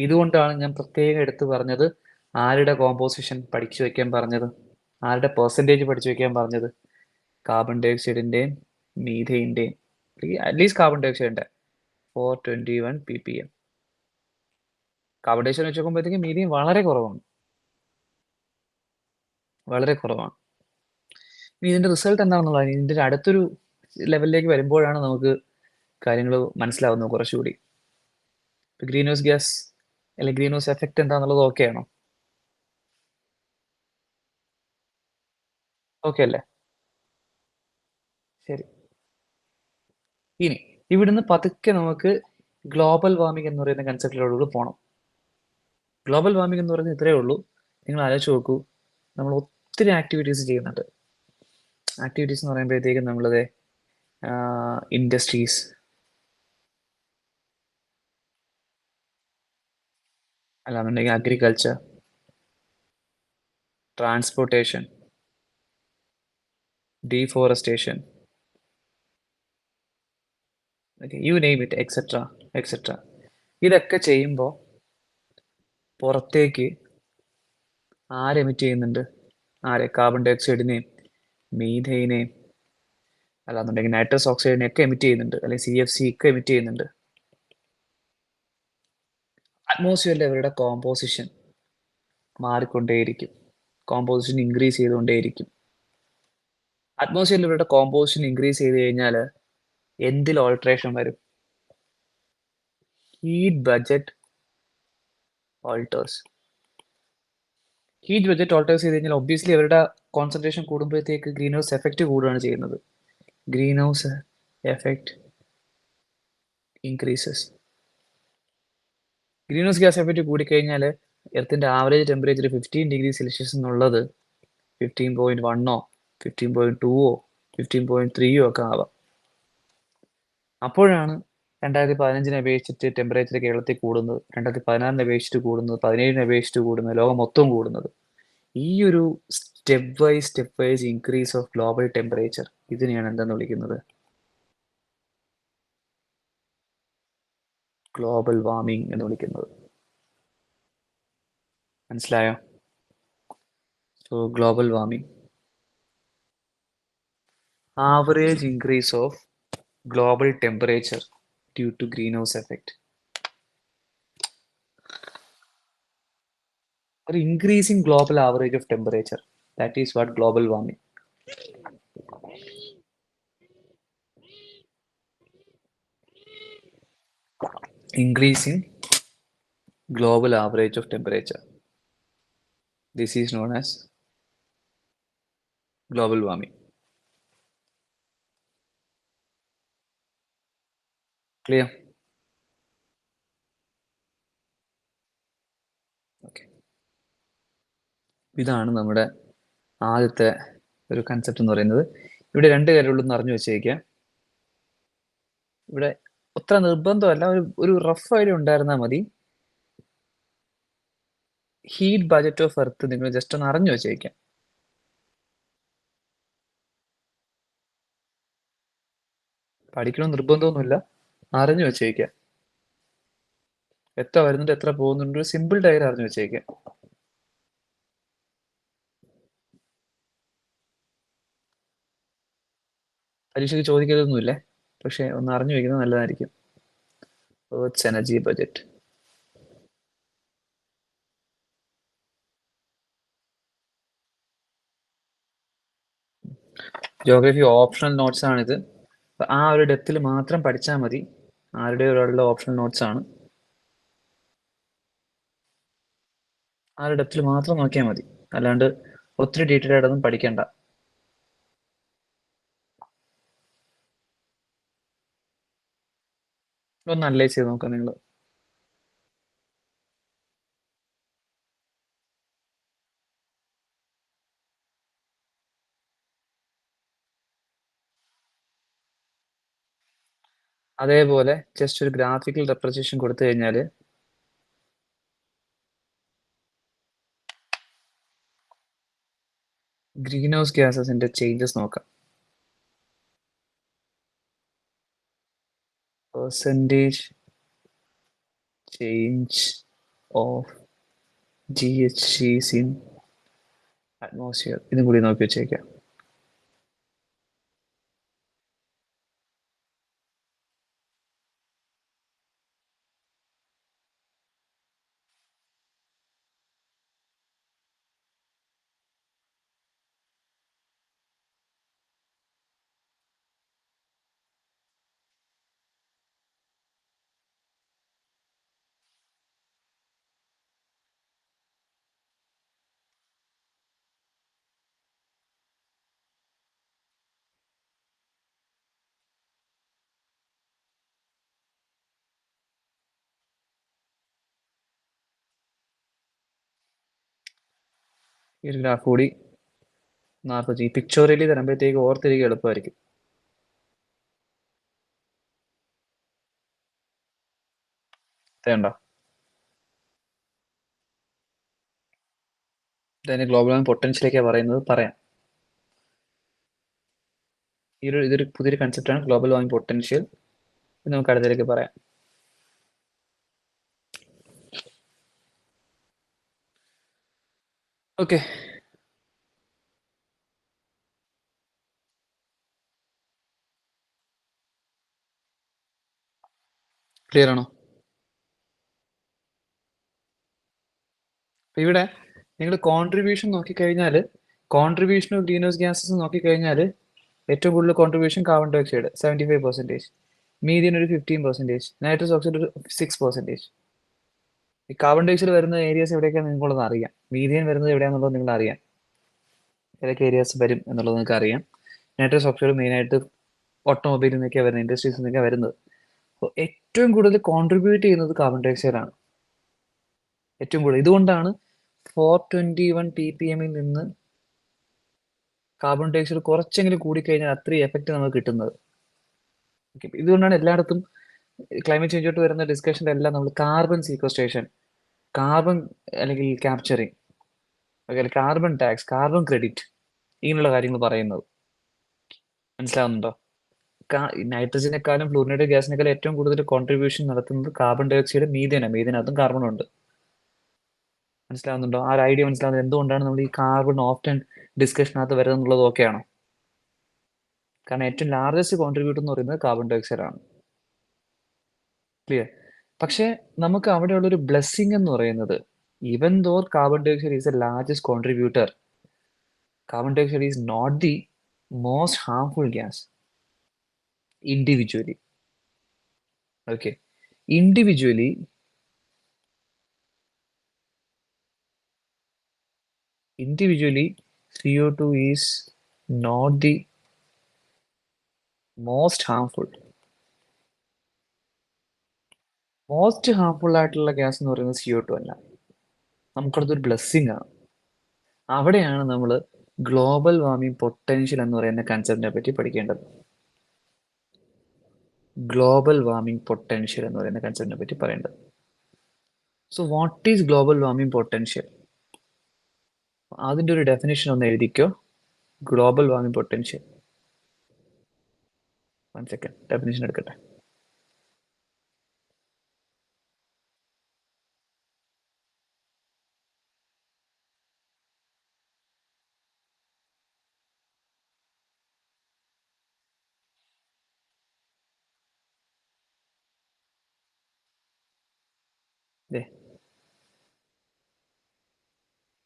ഇതുകൊണ്ടാണ് ഞാൻ പ്രത്യേകം എടുത്തു പറഞ്ഞത് ആരുടെ കോമ്പോസിഷൻ പഠിച്ചു വെക്കാൻ പറഞ്ഞത്, ആരുടെ പെർസെൻറ്റേജ് പഠിച്ചു വെക്കാൻ പറഞ്ഞത്. കാർബൺ ഡൈ ഓക്സൈഡിൻ്റെയും മീഥെയിൻ്റെയും, അറ്റ്ലീസ്റ്റ് കാർബൺ ഡൈ ഓക്സൈഡിൻ്റെ 421 ppm. കാർബൺ ഡൈ ഓക്സൈഡ് വെച്ച് നോക്കുമ്പോഴത്തേക്കും മീഥെയിൻ വളരെ കുറവാണ്, വളരെ കുറവാണ്. ഇനി ഇതിൻ്റെ റിസൾട്ട് എന്താണെന്നുള്ളത് ഇതിൻ്റെ അടുത്തൊരു ലെവലിലേക്ക് വരുമ്പോഴാണ് നമുക്ക് കാര്യങ്ങൾ മനസ്സിലാവുന്നത് കുറച്ചുകൂടി. ഗ്രീൻ ഹൗസ് ഗ്യാസ് അല്ലെങ്കിൽ ഗ്രീൻ ഹൗസ് എഫക്റ്റ് എന്താണെന്നുള്ളത് ഓക്കെ ആണോ? ഓക്കെ അല്ലേ? ശരി. ഇനി ഇവിടുന്ന് പതുക്കെ നമുക്ക് ഗ്ലോബൽ വാർമിംഗ് എന്ന് പറയുന്ന കൺസെപ്റ്റിലോട് പോകണം. ഗ്ലോബൽ വാർമിംഗ് എന്ന് പറയുന്നത് ഇത്രയേ ഉള്ളൂ. നിങ്ങൾ ആലോചിച്ച് നോക്കൂ, നമ്മൾ ഒത്തിരി ആക്ടിവിറ്റീസ് ചെയ്യുന്നുണ്ട്. ആക്ടിവിറ്റീസ് എന്ന് പറയുമ്പോഴത്തേക്കും നമ്മളത് ഇൻഡസ്ട്രീസ്, അല്ലാന്നുണ്ടെങ്കിൽ agriculture, transportation, deforestation, you name it, etcetera etcetera. ഇതൊക്കെ ചെയ്യുമ്പോൾ പുറത്തേക്ക് എമിറ്റ് ചെയ്യുന്നുണ്ട്? കാർബൺ ഡൈ ഓക്സൈഡിനെയും മീഥെയിനെയും അല്ലാന്നുണ്ടെങ്കിൽ നൈട്രസ് ഓക്സൈഡിനെ ഒക്കെ എമിറ്റ് ചെയ്യുന്നുണ്ട്, അല്ലെങ്കിൽ CFC ഒക്കെ എമിറ്റ് ചെയ്യുന്നുണ്ട്. അറ്റ്മോസ്ഫിയറിൽ അവരുടെ കോമ്പോസിഷൻ മാറിക്കൊണ്ടേയിരിക്കും, കോമ്പോസിഷൻ ഇൻക്രീസ് ചെയ്തുകൊണ്ടേയിരിക്കും. അറ്റ്മോസ്ഫിയറിൽ ഇവരുടെ കോമ്പോസിഷൻ ഇൻക്രീസ് ചെയ്ത് കഴിഞ്ഞാൽ എന്തിൽ ഓൾട്രേഷൻ വരും? Heat budget alters. Heat budget alters ചെയ്ത് കഴിഞ്ഞാൽ ഒബ്വിയസ്ലി അവരുടെ കോൺസെൻട്രേഷൻ കൂടുമ്പോഴത്തേക്ക് ഗ്രീൻ ഹൗസ് എഫക്റ്റ് കൂടുകയാണ് ചെയ്യുന്നത്. Greenhouse effect increases. Greenhouse gas effect കൂടിക്കഴിഞ്ഞാൽ എർത്തിന്റെ ആവറേജ് ടെമ്പറേച്ചർ 15 ഡിഗ്രി സെൽഷ്യസ് എന്നുള്ളത് 15.1 15.2 15.3 ഒക്കെ ആവാം. അപ്പോഴാണ് 2015 അപേക്ഷിച്ചിട്ട് ടെമ്പറേച്ചർ കേരളത്തിൽ കൂടുന്നത്, 2016 അപേക്ഷിച്ചിട്ട് കൂടുന്നത്, 17 അപേക്ഷിച്ചിട്ട് കൂടുന്നത്, ലോകം മൊത്തം കൂടുന്നത്. ഈ ഒരു step wise increase of global temperature, ഇതിനെയാണ് എന്തെന്ന് വിളിക്കുന്നത്? ഗ്ലോബൽ വാർമിംഗ് എന്ന് വിളിക്കുന്നത്. മനസ്സിലായോ? So global warming, average increase of global temperature due to greenhouse effect. Or increasing global average of temperature, that is what global warming. Increasing global average of temperature, this is known as global warming. Clear? Okay. ഇതാണ് നമ്മുടെ ആദ്യത്തെ ഒരു concept എന്ന് പറയുന്നത്. ഇവിടെ രണ്ട് കാര്യമുള്ളൂ അറിഞ്ഞു വെച്ചേക്കുക. ഇവിടെ അത്ര നിർബന്ധമല്ല, ഒരു റഫ് ഐഡിയ ഉണ്ടായിരുന്നാൽ മതി. ഹീറ്റ് ബജറ്റ് ഓഫ് എർത്ത് നിങ്ങൾ ജസ്റ്റ് ഒന്ന് അറിഞ്ഞു വെച്ചേക്കാം. പഠിക്കണം നിർബന്ധമൊന്നുമില്ല, അറിഞ്ഞു വെച്ചേക്കാം. എത്ര വരുന്നുണ്ട് എത്ര പോകുന്നുണ്ട്, ഒരു സിമ്പിൾ ഡയഗ്രം അറിഞ്ഞു വെച്ചേക്കാം. പരീക്ഷയ്ക്ക് ചോദിക്കരുതൊന്നുമില്ലേ, പക്ഷെ ഒന്ന് അറിഞ്ഞു വെക്കുന്നത് നല്ലതായിരിക്കും. Earth energy budget. Geography optional notes ആണിത്. ആ ഒരു ഡെപ്തിൽ മാത്രം പഠിച്ചാൽ മതി. ആരുടെ ഒരാളുടെ ഓപ്ഷണൽ നോട്ട്സ് ആണ്. ആ ഒരു ഡെപ്തിൽ മാത്രം നോക്കിയാൽ മതി, അല്ലാണ്ട് ഒത്തിരി ഡീറ്റെയിൽ ആയിട്ടൊന്നും പഠിക്കണ്ട. ഒന്ന് അനലൈസ് ചെയ്ത് നോക്കാം നിങ്ങൾ. അതേപോലെ ജസ്റ്റ് ഒരു ഗ്രാഫിക്കൽ റെപ്രസെന്റേഷൻ കൊടുത്തു കഴിഞ്ഞാൽ ഗ്രീൻ ഹൗസ് ഗ്യാസസിന്റെ ചേഞ്ചസ് നോക്കാം. Percentage change of GHGs in atmosphere, ഇതും കൂടി നോക്കി വെച്ചേക്കാം. ഈ ഒരു ഗ്രാഫ് കൂടി ഈ പിക്ചോറിയലി തരുമ്പോഴത്തേക്ക് ഓർത്തിരിക്കുക എളുപ്പമായിരിക്കും. വേണ്ട, ഇതിന് ഗ്ലോബൽ വാർമിംഗ് പൊട്ടൻഷ്യലൊക്കെയാണ് പറയുന്നത്. പറയാം, ഇതൊരു പുതിയൊരു കൺസെപ്റ്റാണ് ഗ്ലോബൽ വാർമിംഗ് പൊട്ടൻഷ്യൽ. നമുക്ക് അടുത്തേക്ക് പറയാം. ഓക്കെ, ക്ലിയർ ആണോ? ഇവിടെ നിങ്ങൾ കോൺട്രിബ്യൂഷൻ നോക്കിക്കഴിഞ്ഞാൽ, contribution of greenhouse gases നോക്കിക്കഴിഞ്ഞാൽ ഏറ്റവും കൂടുതൽ contribution carbon dioxide 75%, methane ഒരു 15%, നൈട്രസ് ഓക്സൈഡ് ഒരു 6%. ഈ കാർബൺ ഡൈ ഓക്സൈഡ് വരുന്ന ഏരിയാസ് എവിടെയൊക്കെയാണ് നിങ്ങൾക്കുള്ളത് അറിയാം. മീഥേൻ വരുന്നത് എവിടെയാണെന്നുള്ളത് നിങ്ങൾ അറിയാം, ഏതൊക്കെ ഏരിയാസ് വരും എന്നുള്ളത് നിങ്ങൾക്ക് അറിയാം. നൈട്രസ് ഓക്സൈഡ് മെയിനായിട്ട് ഓട്ടോമൊബൈലിൽ നിന്നൊക്കെയാണ് വരുന്നത്, ഇൻഡസ്ട്രീസിൽ നിന്നൊക്കെയാണ് വരുന്നത്. അപ്പോൾ ഏറ്റവും കൂടുതൽ കോൺട്രിബ്യൂട്ട് ചെയ്യുന്നത് കാർബൺ ഡൈ ഓക്സൈഡ് ആണ്, ഏറ്റവും കൂടുതൽ. ഇതുകൊണ്ടാണ് 421 ppm നിന്ന് കാർബൺ ഡൈ ഓക്സൈഡ് കുറച്ചെങ്കിലും കൂടിക്കഴിഞ്ഞാൽ അത്രയും എഫക്റ്റ് നമുക്ക് കിട്ടുന്നത്. ഇതുകൊണ്ടാണ് എല്ലായിടത്തും ക്ലൈമറ്റ് ചേഞ്ചോട്ട് വരുന്ന ഡിസ്കഷൻ്റെ എല്ലാം നമ്മൾ കാർബൺ സീക്വസ്ട്രേഷൻ, കാർബൺ അല്ലെങ്കിൽ ക്യാപ്ചറിങ്, അതുപോലെ കാർബൺ ടാക്സ്, കാർബൺ ക്രെഡിറ്റ്, ഇങ്ങനെയുള്ള കാര്യങ്ങൾ പറയുന്നത്. മനസ്സിലാവുന്നുണ്ടോ? നൈട്രജനേക്കാളും ഫ്ലൂറിനേറ്റഡ് ഗ്യാസിനേക്കാളും ഏറ്റവും കൂടുതൽ കോൺട്രിബ്യൂഷൻ നടത്തുന്നത് കാർബൺ ഡൈ ഓക്സൈഡ്, മീഥേനകത്തും കാർബൺ ഉണ്ട്. മനസ്സിലാവുന്നുണ്ടോ? ആ ഒരു ഐഡിയ മനസ്സിലാവുന്നത് എന്തുകൊണ്ടാണ് നമ്മൾ ഈ കാർബൺ ഓപ്റ്റൻ ഡിസ്കഷനകത്ത് വരുന്നത് എന്നുള്ളത് ഓക്കെയാണോ? കാരണം ഏറ്റവും ലാർജസ്റ്റ് കോൺട്രിബ്യൂട്ടർ എന്ന് പറയുന്നത് കാർബൺ ഡൈ ഓക്സൈഡ് ആണ്. ക്ലിയർ? പക്ഷേ നമുക്ക് അവിടെയുള്ളൊരു ബ്ലെസ്സിങ് എന്ന് പറയുന്നത്, even though carbon dioxide is a largest contributor, carbon dioxide is not the most harmful gas individually. Okay. Individually, CO2 is not the most harmful. Most harmful ആയിട്ടുള്ള gas എന്ന് പറയുന്നത് CO2 അല്ല. നമുക്കടുത്തൊരു blessing ആണ്. അവിടെയാണ് നമ്മൾ global warming potential എന്ന് പറയുന്ന കൺസെപ്റ്റിനെ പറ്റി പഠിക്കേണ്ടത്. ഗ്ലോബൽ വാർമിംഗ് പൊട്ടൻഷ്യൽ എന്ന് പറയുന്ന കൺസെപ്റ്റിനെ പറ്റി പറയേണ്ടത്. So what is global warming potential? അതിൻ്റെ ഒരു ഡെഫിനേഷൻ ഒന്ന് എഴുതിക്കോ. Global warming potential. 1 second, definition എടുക്കട്ടെ.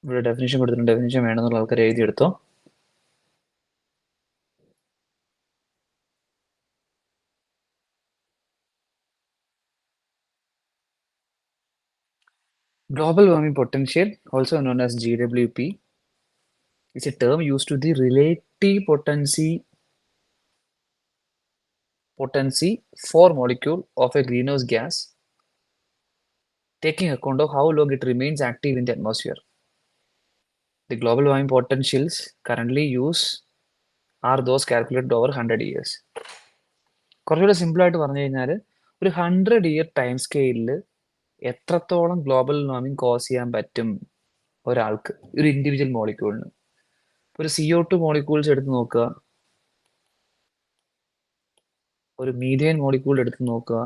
ഇവിടെ ഡെഫിനേഷൻ കൊടുത്തിട്ടുണ്ട്. ഡെഫിനേഷൻ വേണമെന്നുള്ള ആൾക്കാർ എഴുതിയെടുത്തോ. Global warming potential, also known as GWP, is a term used to the relative potency for molecule of a greenhouse gas, taking account of how long it remains active in the atmosphere. The global warming potentials currently used are those calculated over 100 years. കുറച്ചുകൂടെ സിമ്പിളായിട്ട് പറഞ്ഞു കഴിഞ്ഞാൽ, ഒരു 100 year time സ്കെയിലിൽ എത്രത്തോളം global warming cos ചെയ്യാൻ പറ്റും ഒരാൾക്ക്, ഒരു ഇൻഡിവിജ്വൽ മോളിക്യൂളിന്. ഒരു CO2 മോളിക്യൂൾസ് എടുത്ത് നോക്കുക, ഒരു മീഥേൻ മോളിക്യൂൾ എടുത്ത് നോക്കുക,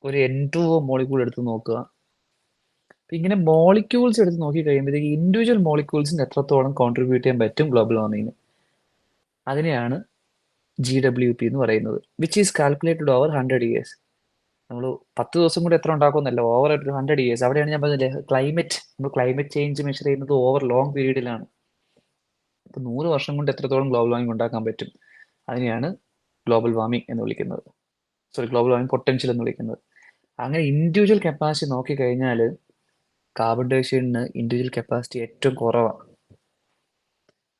ഒരു N2O മോളിക്യൂൾ എടുത്ത് നോക്കുക. ഇങ്ങനെ മോളിക്യൂൾസ് എടുത്ത് നോക്കി കഴിയുമ്പോഴത്തേക്ക് ഇൻഡിവിജ്വൽ മോളിക്യൂൾസിന് എത്രത്തോളം കോൺട്രിബ്യൂട്ട് ചെയ്യാൻ പറ്റും ഗ്ലോബൽ വാർമിങ്ങിന്, അതിനെയാണ് GWP എന്ന് പറയുന്നത്. Which is calculated over 100 years. നമ്മൾ 10 ദിവസം കൂടി എത്ര ഉണ്ടാക്കുമെന്നല്ല, ഓവർ ഒരു 100 years. അവിടെയാണ് ഞാൻ പറഞ്ഞില്ലേ, നമ്മൾ ക്ലൈമറ്റ് ചേഞ്ച് മെഷർ ചെയ്യുന്നത് ഓവർ ലോങ് പീരീഡിലാണ്. അപ്പോൾ 100 വർഷം കൊണ്ട് എത്രത്തോളം ഗ്ലോബൽ വാർമിംഗ് ഉണ്ടാക്കാൻ പറ്റും, അതിനെയാണ് ഗ്ലോബൽ വാർമിംഗ് എന്ന് വിളിക്കുന്നത്. ഗ്ലോബൽ വാർമിംഗ് പൊട്ടൻഷ്യൽ എന്ന് വിളിക്കുന്നത്. അങ്ങനെ ഇൻഡിവിജ്വൽ കപ്പാസിറ്റി നോക്കിക്കഴിഞ്ഞാൽ കാർബൺ ഡൈ ഓക്സൈഡിന് ഇൻഡിവിജ്വൽ കപ്പാസിറ്റി ഏറ്റവും കുറവാണ്.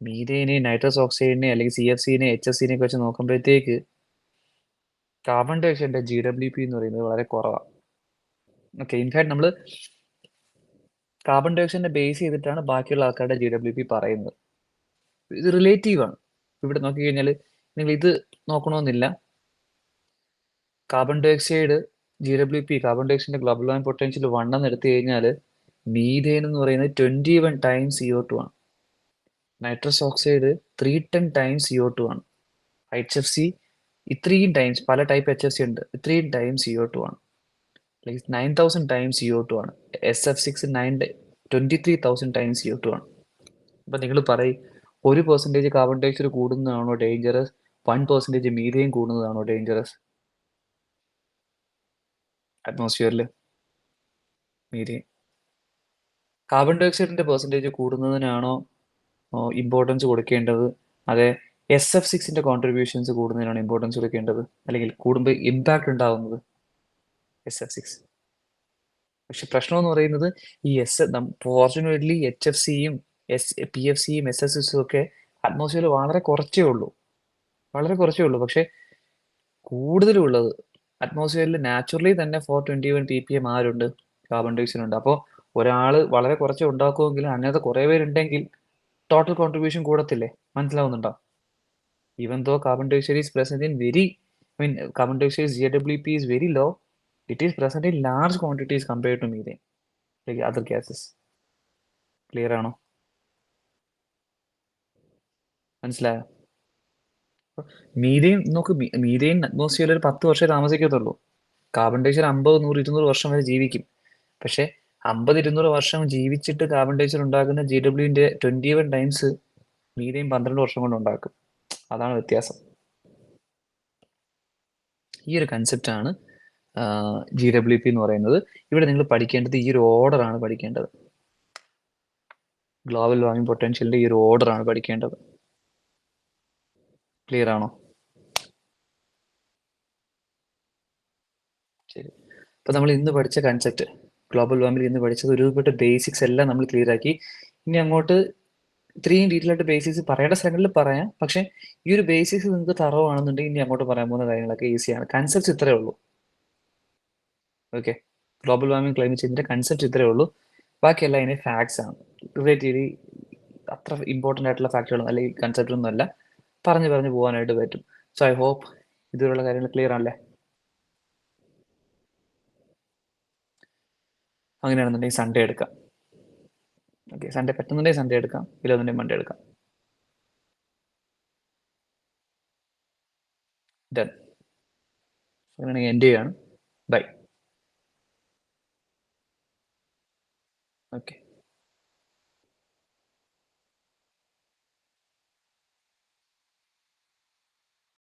മീഥേനെ, നൈട്രസ് ഓക്സൈഡിനെ അല്ലെങ്കിൽ CFCനെ, HFCനെ ഒക്കെ വെച്ച് നോക്കുമ്പോഴത്തേക്ക് കാർബൺ ഡൈ ഓക്സൈഡിന്റെ GWP എന്ന് പറയുന്നത് വളരെ കുറവാണ്. ഓക്കെ, ഇൻഫാക്ട് നമ്മൾ കാർബൺ ഡൈ ഓക്സൈഡിനെ ബേസ് ചെയ്തിട്ടാണ് ബാക്കിയുള്ള ആൾക്കാരുടെ GWP പറയുന്നത്. ഇത് റിലേറ്റീവ് ആണ്. ഇവിടെ നോക്കിക്കഴിഞ്ഞാൽ നിങ്ങൾ ഇത് നോക്കണമെന്നില്ല. Carbon dioxide GWP, carbon ഡൈ ഓക്സൈഡിന്റെ ഗ്ലോബൽ വാർമിംഗ് പൊട്ടൻഷ്യൽ 1 എന്ന് എടുത്തു കഴിഞ്ഞാൽ മീഥേൻ എന്ന് പറയുന്നത് 21 ടൈംസ് CO2 ആണ്. നൈട്രസ് ഓക്സൈഡ് 310 ടൈംസ് CO2 ആണ്. HFC ഇത്രയും ടൈംസ്, പല ടൈപ്പ് HFC ഉണ്ട്, ഇത്രയും ടൈംസ് CO2 ആണ്. ലൈക്ക് 9000 ടൈംസ് CO2 ആണ്. SF6 23,000 ടൈംസ് CO2 ആണ്. അപ്പം നിങ്ങൾ പറയും, 1% കാർബൺ ഡൈ ഓക്സൈഡ് കൂടുന്നതാണോ ഡേഞ്ചറസ്, 1% മീഥേൻ കൂടുന്നതാണോ ഡേഞ്ചറസ് അറ്റ്മോസ്ഫിയറിൽ? മീഥേൻ. കാർബൺ ഡൈ ഓക്സൈഡിന്റെ പെർസെൻറ്റേജ് കൂടുന്നതിനാണോ ഇമ്പോർട്ടൻസ് കൊടുക്കേണ്ടത്, അതെ SF6ന്റെ കോൺട്രിബ്യൂഷൻസ് കൂടുന്നതിനാണ് ഇമ്പോർട്ടൻസ് കൊടുക്കേണ്ടത്, അല്ലെങ്കിൽ കൂടുമ്പോൾ ഇമ്പാക്ട് ഉണ്ടാവുന്നത് SF6? പക്ഷെ പ്രശ്നം എന്ന് പറയുന്നത് ഈ ഫോർച്യൂനേറ്റ്ലി HFCയും PFCയും SF6ഉം ഒക്കെ അറ്റ്മോസ്ഫിയറിൽ വളരെ കുറച്ചേ ഉള്ളൂ. പക്ഷെ കൂടുതലും ഉള്ളത് അറ്റ്മോസ്ഫിയറിൽ നാച്ചുറലി തന്നെ 421 ppm ആരുണ്ട്, കാർബൺ ഡൈ ഓക്സൈഡ് ഉണ്ട്. അപ്പോൾ ഒരാൾ വളരെ കുറച്ചേ ഉണ്ടാക്കുമെങ്കിലും അങ്ങനത്തെ കുറേ പേരുണ്ടെങ്കിൽ ടോട്ടൽ കോൺട്രിബ്യൂഷൻ കൂടത്തില്ലേ? മനസ്സിലാവുന്നുണ്ടോ? Even though carbon dioxide is present in very I mean, carbon dioxide's GWP is very low. It is present in large quantities compared to methane, like other gases. Clear ആണോ? മനസ്സിലായോ? Methane നോക്ക്, methane അറ്റ്മോസ്ഫിയറിൽ ഒരു 10 വർഷമേ താമസിക്കത്തുള്ളൂ. Carbon dioxide 50, 100, 200 വർഷം വരെ ജീവിക്കും. പക്ഷെ 50, 200 വർഷം ജീവിച്ചിട്ട് കാർബൺ ഡൈ ഓക്സൈഡ് ഉണ്ടാക്കുന്ന GWന്റെ 21 ടൈംസ് മീഥെയിൻ 12 വർഷം കൊണ്ട് ഉണ്ടാക്കും. അതാണ് വ്യത്യാസം. ഈ ഒരു കൺസെപ്റ്റ് ആണ് GWP എന്ന് പറയുന്നത്. ഇവിടെ നിങ്ങൾ പഠിക്കേണ്ടത് ഈ ഒരു ഓർഡർ ആണ് പഠിക്കേണ്ടത്. ഗ്ലോബൽ വാർമിംഗ് പൊട്ടൻഷ്യലിന്റെ ഈ ഒരു ഓർഡർ ആണ് പഠിക്കേണ്ടത്. ക്ലിയർ ആണോ? ശരി. അപ്പൊ നമ്മൾ ഇന്ന് പഠിച്ച കൺസെപ്റ്റ്, ഗ്ലോബൽ വാർമിംഗ് ഇന്ന് പഠിച്ചത് ഒരുപാട് ബേസിക്സ് എല്ലാം നമ്മൾ ക്ലിയർ ആക്കി. ഇനി അങ്ങോട്ട് ഇത്രയും ഡീറ്റെയിൽ ആയിട്ട് ബേസിക്സ് പറയേണ്ട സ്ഥലങ്ങളിൽ പറയാം. പക്ഷെ ഈ ഒരു ബേസിക്സ് നിങ്ങൾക്ക് തറവാണെന്നുണ്ടെങ്കിൽ ഇനി അങ്ങോട്ട് പറയാൻ പോകുന്ന കാര്യങ്ങളൊക്കെ ഈസിയാണ്. കൺസെപ്റ്റ്സ് ഇത്രേ ഉള്ളൂ. ഓക്കെ, ഗ്ലോബൽ വാർമിംഗ് ക്ലൈമറ്റ് ചേഞ്ചിന്റെ കൺസെപ്റ്റ് ഇത്രേ ഉള്ളൂ. ബാക്കിയെല്ലാം ഇതിന് ഫാക്ട്സ് ആണ്. റിലേറ്റീവ്ലി അത്ര ഇമ്പോർട്ടൻ്റ് ആയിട്ടുള്ള ഫാക്ടുകളും അല്ലെങ്കിൽ കൺസെപ്റ്റ് ഒന്നും അല്ല. പറഞ്ഞു പറഞ്ഞു പോകാനായിട്ട് പറ്റും. സോ ഐ ഹോപ്പ് ഇതുപോലുള്ള കാര്യങ്ങൾ ക്ലിയർ ആണല്ലേ? അങ്ങനെയാണെന്നുണ്ടെങ്കിൽ സൺഡേ എടുക്കാം. ഓക്കെ, സൺഡേ പറ്റുന്നുണ്ടെങ്കിൽ സൺഡേ എടുക്കാം, ഇല്ലെന്നുണ്ടെങ്കിൽ മൺഡേ എടുക്കാം. ഡൺ. അങ്ങനെയാണെങ്കിൽ എൻ്റെ ചെയ്യാണ്. ബൈ. ഓക്കെ.